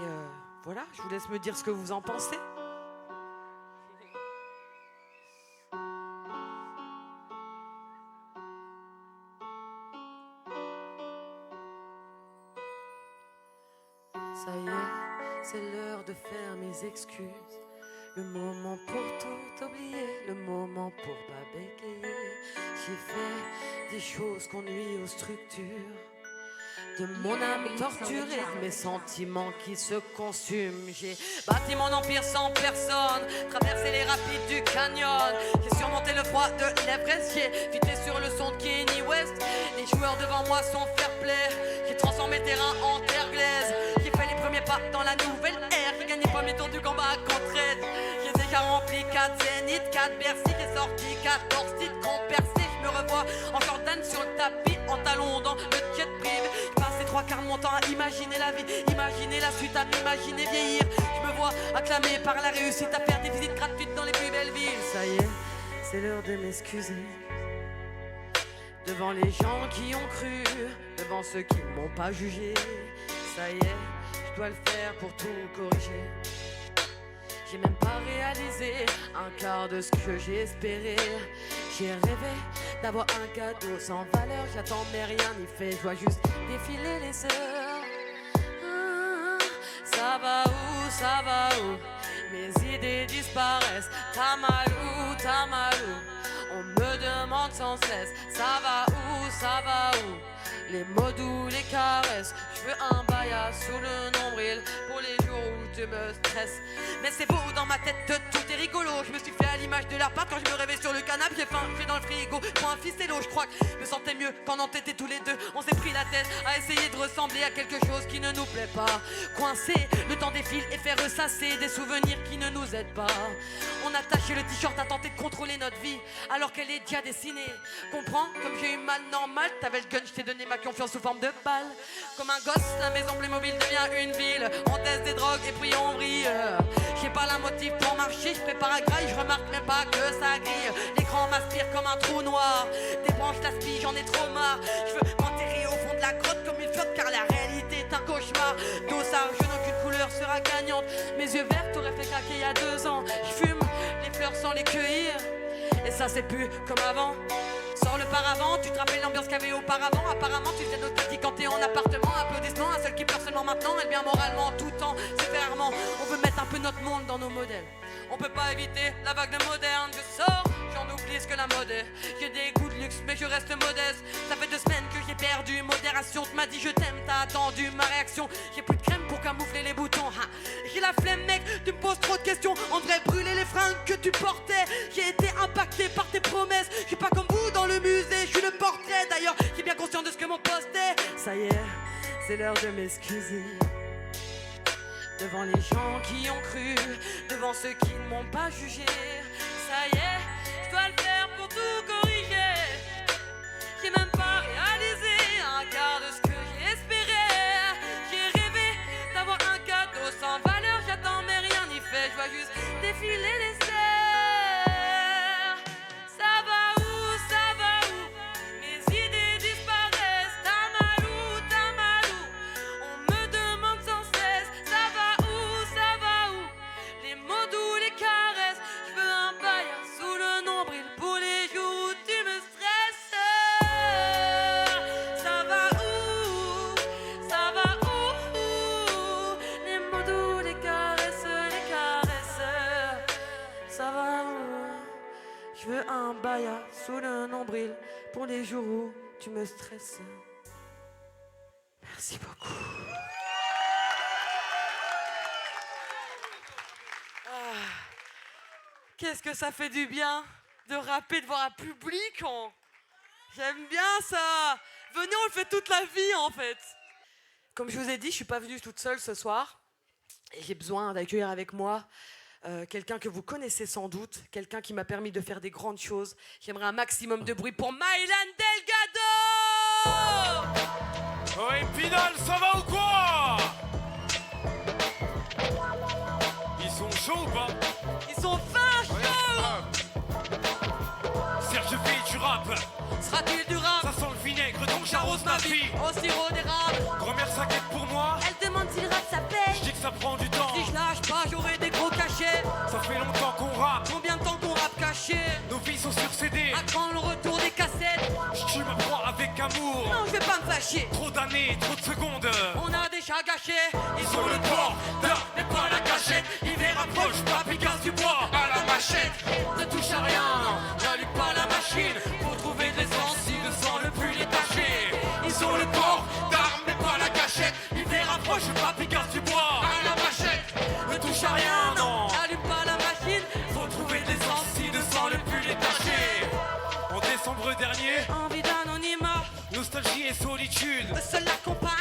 voilà, je vous laisse me dire ce que vous en pensez. Ça y est, c'est l'heure de faire mes excuses. Le moment pour tout oublier, le moment pour pas bégayer. J'ai fait des choses qu'on nuit aux structures de mon âme torturée, de mes sentiments qui se consument. J'ai bâti mon empire sans personne, traversé les rapides du canyon. J'ai surmonté le froid de l'Everest, j'ai fité sur le son de Kanye West. Les joueurs devant moi sont fair play, j'ai transformé terrain en terre glaise. J'ai fait les premiers pas dans la nouvelle ère, j'ai gagné le premier tour du combat à Contred. J'ai déjà rempli 4 Zénith, 4 Bercy, j'ai sorti 14 titres qu'on percé. Je me revois en Jordan sur le tapis, en talons dans le jet privé. J'ai passé 3/4 de mon temps à imaginer la vie, imaginer la suite, à m'imaginer vieillir. Je me vois acclamé par la réussite, à faire des visites gratuites dans les plus belles villes. Ça y est, c'est l'heure de m'excuser devant les gens qui ont cru, devant ceux qui ne m'ont pas jugé. Ça y est, je dois le faire pour tout corriger. J'ai même pas réalisé un quart de ce que j'ai espéré. J'ai rêvé d'avoir un cadeau sans valeur. J'attends mais rien n'y fait, je vois juste défiler les heures. Ça va où mes idées disparaissent. T'as mal où on me demande sans cesse. Ça va où les mots doux, les caresses. Je veux un baïa sous le nombril pour les jours où tu me stresses. Mais c'est beau dans ma tête, tout est rigolo. Je me suis fait à l'image de leur part quand je me réveille sur le canapé. J'ai faim, j'ai dans le frigo, pour un ficello. Je crois que je me sentais mieux quand on était tous les deux. On s'est pris la tête à essayer de ressembler à quelque chose qui ne nous plaît pas. Coincé, le temps défile et fait ressasser des souvenirs qui ne nous aident pas. On a taché le t-shirt à tenter de contrôler notre vie alors qu'elle est déjà dessinée. Comprends, comme j'ai eu mal normal, t'avais le gun, je t'ai donné ma confiance sous forme de balle. Comme un gosse, la maison Playmobil devient une ville. On teste des drogues et puis on brille. J'ai pas la motive pour marcher, je prépare à graille, je remarque même pas que ça grille. L'écran m'aspire comme un trou noir. Des branches l'aspi, j'en ai trop marre. Je veux m'enterrer au fond de la grotte comme une flotte car la réalité est un cauchemar. Dossard, je n'aucune couleur sera gagnante. Mes yeux verts t'auraient fait craquer il y a 2 ans. Je fume les fleurs sans les cueillir. Et ça c'est plus comme avant. Sors le paravent, tu te rappelles l'ambiance qu'il y avait auparavant. Apparemment tu faisais nostalgique quand t'es en appartement. Applaudissements à celle qui pleure seulement maintenant. Elle vient moralement tout le temps, c'est fait rarement. On veut mettre un peu notre monde dans nos modèles. On peut pas éviter la vague de moderne. Je sors, j'en oublie ce que la mode est. J'ai des goûts de luxe mais je reste modeste. Ça fait 2 semaines que j'ai perdu modération. Tu m'as dit je t'aime, t'as attendu ma réaction. J'ai plus de crème pour camoufler les boutons. J'ai la flemme mec, tu me poses trop de questions. On devrait brûler les fringues que tu portais. J'ai été impacté par tes promesses. Je suis pas comme vous dans le musée, je suis le portrait. D'ailleurs, j'ai bien conscience de ce que mon poste est. Ça y est, c'est l'heure de m'excuser devant les gens qui ont cru, devant ceux qui ne m'ont pas jugé. Ça y est, je dois le faire pour tout corriger. J'ai même pas réalisé un quart de ce que j'ai espéré. J'ai rêvé d'avoir un cadeau sans valeur. J'attends mais rien n'y fait, je vois juste défiler les airs. Ça va où mes idées disparaissent. T'as mal où on me demande sans cesse. Ça va où les mots doux, les caresses. Je veux un bail sous le nombril pour les jours où tu me stresses. Ça va où les mots doux, les caresses, les caresses. Ça va où je veux un bail sous le nombril pour les jours où tu me stresses. Merci beaucoup. Qu'est-ce que ça fait du bien de rapper devant un public. J'aime bien ça. Venez, on le fait toute la vie en fait. Comme je vous ai dit, je suis pas venue toute seule ce soir. Et j'ai besoin d'accueillir avec moi quelqu'un que vous connaissez sans doute, quelqu'un qui m'a permis de faire des grandes choses. J'aimerais un maximum de bruit pour Mylan Delgado. Oh Épinal, ça va ou quoi? Ils sont chauds ou pas? Ils sont fins chauds. Serge V, tu rappes. Sera-t-il durable? Ça sent le vinaigre, donc j'arrose ma vie. Au sirop d'érable. Grand-mère s'inquiète pour moi. Elle demande si le rap ça paie. Je dis que ça prend du temps. Si je lâche pas, j'aurai des gros cachets. Ça fait longtemps qu'on rappe. Combien de temps qu'on rappe caché? Nos vies sont sur CD. À quand le retour des cassettes? Je tue ma proie avec amour. Non, je vais pas me fâcher. Trop d'années, trop de secondes. On a déjà gâché. Ils sont le port, mais pas la cachette. Hiver approche, pas Picasse du bois à la machette. Ne touche à rien, n'allume pas la machine. Faut trouver de l'essence si le sang le plus détaché. Ils sont le port, d'armes, mais pas la cachette. Hiver approche, pas Picasse du bois à la machette. Ne touche à rien, non, n'allume pas la machine. Faut trouver de l'essence si le sang le plus détaché. En décembre dernier, Envie d'anonymat, nostalgie et solitude. le seul l'accompagne.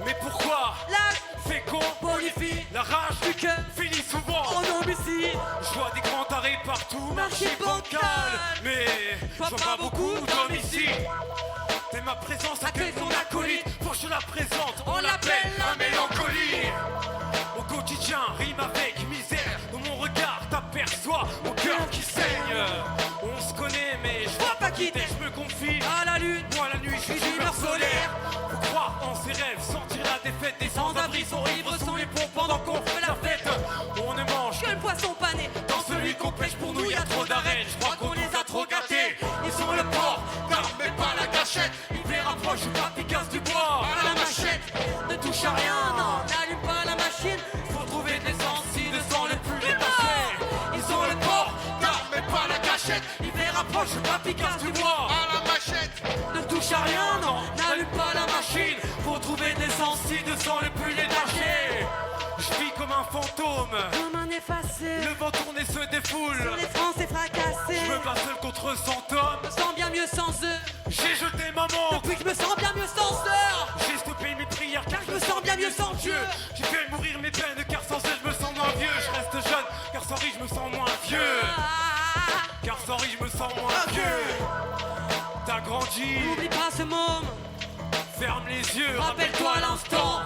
Mais pourquoi L'âge fécond bonifie la rage du cœur finit souvent en homicide. Je vois des grands tarés partout, Marché marché bancal. bancal. Mais je vois pas beaucoup d'hommes ici. C'est ma présence, accueille son acolyte. Faut que je la présente, on l'appelle la mélancolie. Au quotidien, rime avec misère. Dans mon regard, t'aperçois mon cœur qui saigne. On se connaît, mais je vois pas qui t'es. Je me confie À la lune, moi la nuit, je suis d'humeur solaire. Faut croire en ses rêves, sentir la défaite. Des sans-abri sont ivres, sont les pompes pendant qu'on fait la fête. On ne mange que le poisson pané. dans celui qu'on pêche. Pour nous, y a trop d'arènes. Je crois qu'on les a trop gâtés. Ils sont le port, d'armes, mais pas la gâchette. Hiver approche, pas Picasse du bois à la machette. Ne touche à rien, non, n'allume pas la machine. Faut trouver de l'essence si le sang le plus détaché. Ils sont le port, d'armes, mais pas la gâchette. Hiver approche, pas Picasse du bois à la machette. Ne touche à rien, non, N'allume pas la machine, faut trouver de l'essence si le sang le plus détaché. Je vis comme un fantôme, comme un effacé. le vent tourne et se défoule. Sur les Français fracassés. Je me bats seul contre 100 hommes. Je me sens bien mieux sans eux. J'ai jeté ma montre, Depuis que je me sens bien mieux sans eux. j'ai stoppé mes prières car Je me sens bien mieux sans Dieu. J'ai fait mourir mes peines car sans elle je me sens moins vieux. Je reste jeune car sans rire je me sens moins vieux. Ah, Car sans rire je me sens moins vieux. T'as grandi, n'oublie pas ce môme. ferme les yeux, Rappelle-toi l'instant.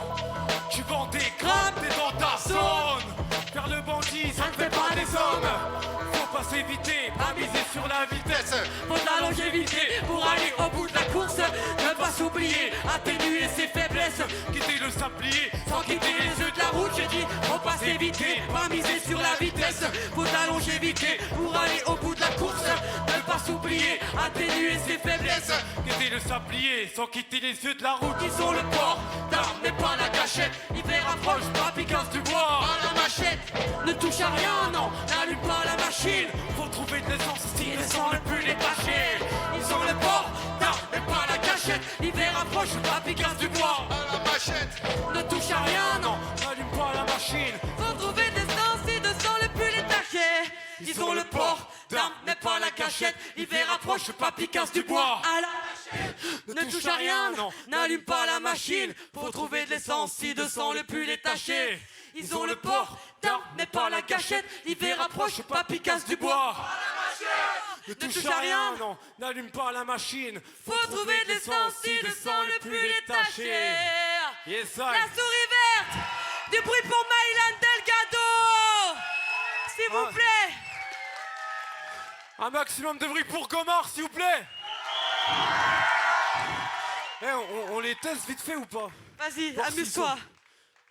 Tu vends des grammes, t'es dans ta zone. Faire le bandit, ça ne fait pas des hommes. Faut pas s'éviter, pas miser sur la vitesse. Faut de la longévité pour aller au bout de la course. Ne pas s'oublier, atténuer ses faiblesses. Quitter le sablier, Sans quitter les yeux de la route, j'ai dit, faut pas s'éviter, pas miser sur la vitesse. Faut de la longévité pour aller au bout de la course. Ne pas s'oublier, atténuer ses faiblesses. quitter le sablier, sans quitter les yeux de la route. Ils sont le port, d'armes mais pas la gâchette. Hiver approche, pas Picasse du bois à la machette. Ne touche à rien, non, n'allume pas la machine. Faut trouver de l'essence si Ils le sont sang le le plus plus détaché. Ils sont le port, d'armes mais pas la gâchette. Hiver approche, pas Picasse du bois à la machette. ne touche à rien, non. N'allume pas la machine. Faut trouver des sens et de sang le plus détaché. Ils ont le port, d'armes mais pas la gâchette. L'hiver approche, pas Picasse du bois à la machette. Ne touche à rien, non, n'allume pas la machine. Faut trouver de l'essence si de sang le plus détaché. Ils ont le port, d'armes mais pas la gâchette. L'hiver approche, pas Picasse du bois. Ne touche à rien, non, n'allume pas la machine. Faut trouver de l'essence si de sang le plus détaché. Yes, I. La souris verte, du bruit pour Mylan Delgado, s'il vous Ah. plaît. Un maximum de bruit pour Gomard, s'il vous plaît. Eh, on les teste vite fait ou pas? Vas-y, Voir s'ils amuse-toi.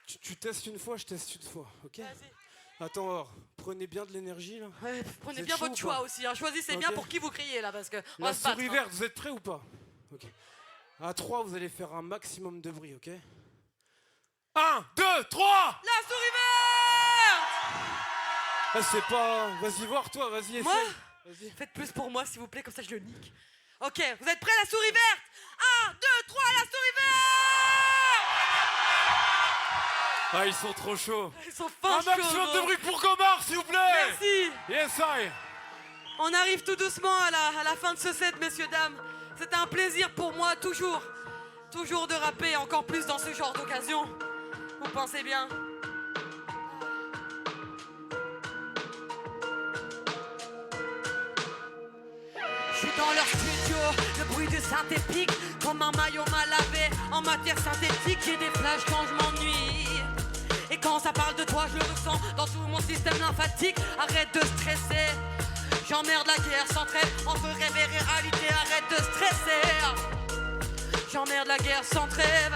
sont- Tu testes une fois, je teste une fois, ok? Vas-y. Attends, alors, prenez bien de l'énergie là. Ouais, prenez Vous bien êtes chaud votre ou choix pas? aussi. Hein. Choisissez Ok. bien pour qui vous criez là, parce que on La va se battre. souris hein. verte, vous êtes prêts ou pas? Ok. À 3, vous allez faire un maximum de bruit, ok? 1, 2, 3! La souris verte. Ah, c'est pas. Vas-y voir toi, vas-y, Moi essaye. Vas-y. Faites plus pour moi, s'il vous plaît, comme ça je le nique. Ok, vous êtes prêts, la souris verte? 1, 2, 3, la souris verte. Ah, ils sont trop chauds. Ils sont Un fins chauds. maximum de bruit pour Gomard, s'il vous plaît. Merci. Yes, I. On arrive tout doucement à la fin de ce set, messieurs, dames. C'était un plaisir pour moi, toujours de rapper, encore plus dans ce genre d'occasion. Vous pensez bien? Je suis dans leur studio, le bruit du synthé pique comme un maillot mal lavé en matière synthétique. J'ai des flashs quand je m'ennuie. Et quand ça parle de toi, je le ressens dans tout mon système lymphatique. Arrête de stresser. J'emmerde la guerre sans trêve entre rêve et réalité. Arrête de stresser. J'emmerde la guerre sans trêve.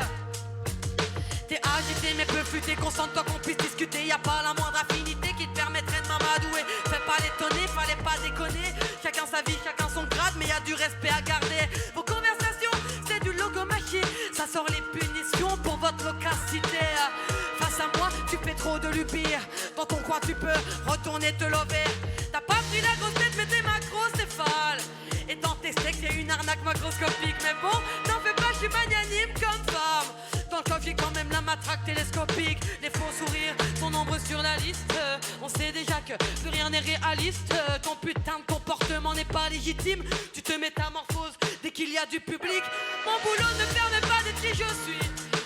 T'es agité mais peu futé, concentre-toi qu'on puisse discuter. Y'a pas la moindre affinité qui te permettrait de m'amadouer. Fais pas l'étonner, fallait pas déconner. Chacun sa vie, chacun son grade, mais y'a du respect à garder. Vos conversations, c'est du logo mâché. Ça sort les punitions pour votre loquacité. Face à moi, tu fais trop de lubies. Dans ton coin, tu peux retourner te lever. T'as pas pris la grosse tête, mais t'es macrocéphale. Et dans tes steaks, y'a une arnaque macroscopique. Mais bon, t'en fais pas, je suis magnanime comme femme. Dans le coffre, j'ai quand même la matraque télescopique. Les faux sourires sont nombreux sur la liste. On sait déjà que plus rien n'est réaliste. Ton putain de comportement n'est pas légitime. Tu te métamorphoses dès qu'il y a du public. Mon boulot ne permet pas d'être qui je suis.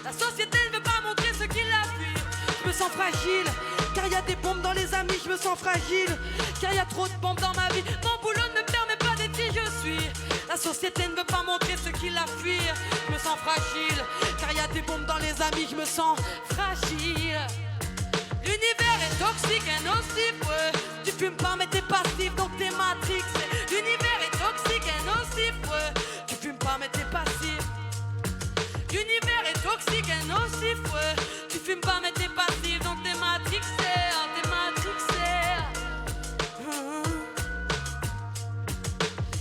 La société ne veut pas montrer ce qu'il a fui. Je me sens fragile, car y a des bombes dans les amis. Je me sens fragile, car y a trop de bombes dans ma vie. Mon boulot ne me permet pas d'être qui je suis. La société ne veut pas montrer ce qu'il a fui. Je me sens fragile, car y a des bombes dans les amis. Je me sens fragile. L'univers est toxique et nocif, ouais. Tu fumes pas mais t'es passif, donc t'es matrixé. L'univers est toxique et nocif, ouais. Tu fumes pas mais t'es passif. L'univers est toxique et nocif, ouais. Tu fumes pas mais t'es passif, donc t'es matrixé, t'es matrixé.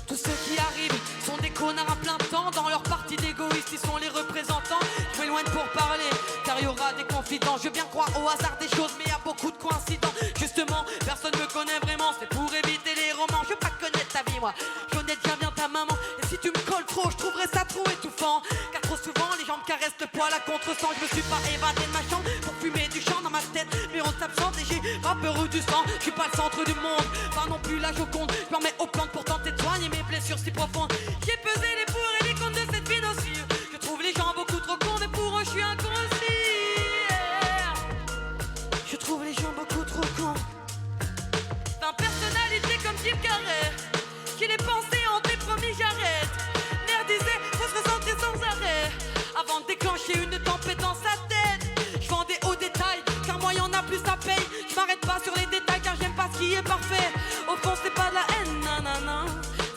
Tous ceux qui arrivent sont des connards à plein temps. Dans leur parti d'égoïstes, ils sont les représentants. Je m'éloigne pour parler, car il y aura des confidents. Je veux bien croire au hasard des choses, mais y a beaucoup de coïncidents. Justement, personne me connaît vraiment, c'est pour éviter les romans. Je veux pas connaître ta vie, moi, je connais déjà bien ta maman. Et si tu me colles trop, je trouverais ça trop étouffant. Car trop souvent, les gens me caressent le poil à contre-sang. Je me suis pas évadé de ma chambre pour fumer du champ dans ma tête. Mais on s'absente et j'ai pas peur du sang. Je suis pas le centre du monde, pas non plus la Joconde. Je m'en mets aux plantes pour tenter de soigner mes blessures si profondes. J'ai pesé les pour et les contre de cette vie nocive. Je trouve les gens beaucoup trop cons, mais pour eux je suis un con aussi. Je trouve les gens beaucoup trop cons. D'un personnalité comme Jim Carrey, qui les pensées hanté, promis j'arrête. Mère disait, faut se ressentir sans arrêt. Avant de déclencher une tempête dans sa tête. Je vends des hauts détails, car moi y'en a plus à paye. Je m'arrête pas sur les détails, car j'aime pas ce qui est parfait. Au fond c'est pas de la haine, nanana.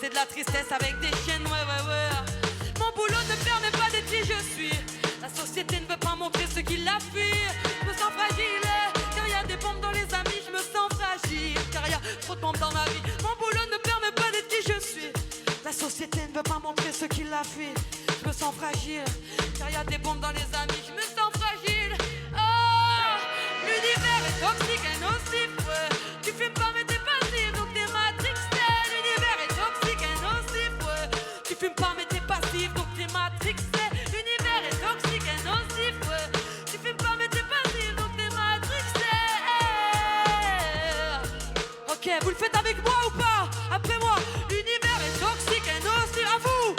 C'est de la tristesse avec des chaînes, ouais. Mon boulot ne permet pas d'être qui je suis. La société ne veut pas montrer ce qu'il a fui. Je me sens fragile, car y a des bombes dans les amis. Je me sens fragile, car y a trop de bombes dans ma vie. Mon boulot ne permet pas d'être qui je suis. La société ne veut pas montrer ce qu'il a fui. Je me sens fragile, car y a des bombes dans les amis. Je me sens fragile. Oh, l'univers est toxique et nocif, ouais. Tu fumes pas mais t'es passif, donc t'es matrixé. L'univers est toxique et nocif, ouais. Tu fumes pas mais t'es passif, donc t'es matrixé. L'univers est toxique et nocif, ouais. Tu fumes pas mais t'es passif, donc t'es matrixé. Ok, vous le faites avec moi ou pas? Après moi, l'univers est toxique et nocif. À vous.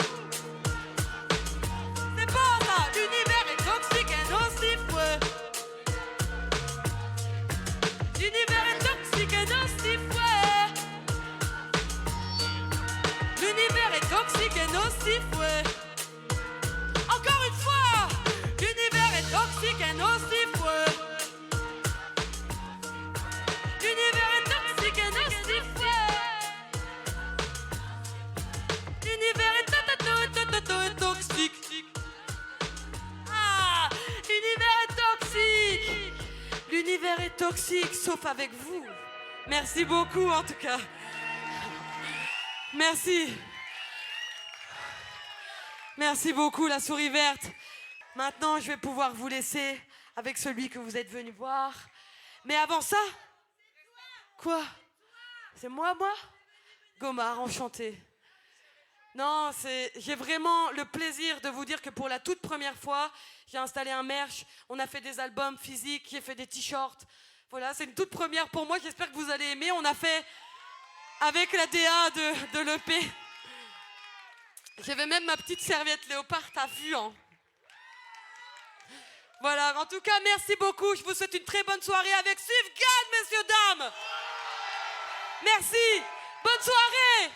C'est bon ça. L'univers est toxique et nocif, ouais. L'univers est toxique et nocif, ouais. L'univers est toxique et nocif, ouais. Encore une fois. L'univers est toxique et nocif, ouais. L'univers est toxique et nocif, ouais. L'univers est toxique. Ah, l'univers est toxique. L'univers est toxique, sauf avec vous. Merci beaucoup, en tout cas. Merci. Merci beaucoup, la souris verte. Maintenant, je vais pouvoir vous laisser avec celui que vous êtes venu voir. Mais avant ça... Quoi? C'est moi? Gomard, enchanté. Non, j'ai vraiment le plaisir de vous dire que pour la toute première fois, j'ai installé un merch, on a fait des albums physiques, j'ai fait des t-shirts. Voilà, c'est une toute première pour moi, j'espère que vous allez aimer. On a fait avec la DA de l'EP. J'avais même ma petite serviette léopard, t'as vu, hein. Voilà, en tout cas, merci beaucoup. Je vous souhaite une très bonne soirée avec Swift Gad, messieurs, dames. Merci, bonne soirée.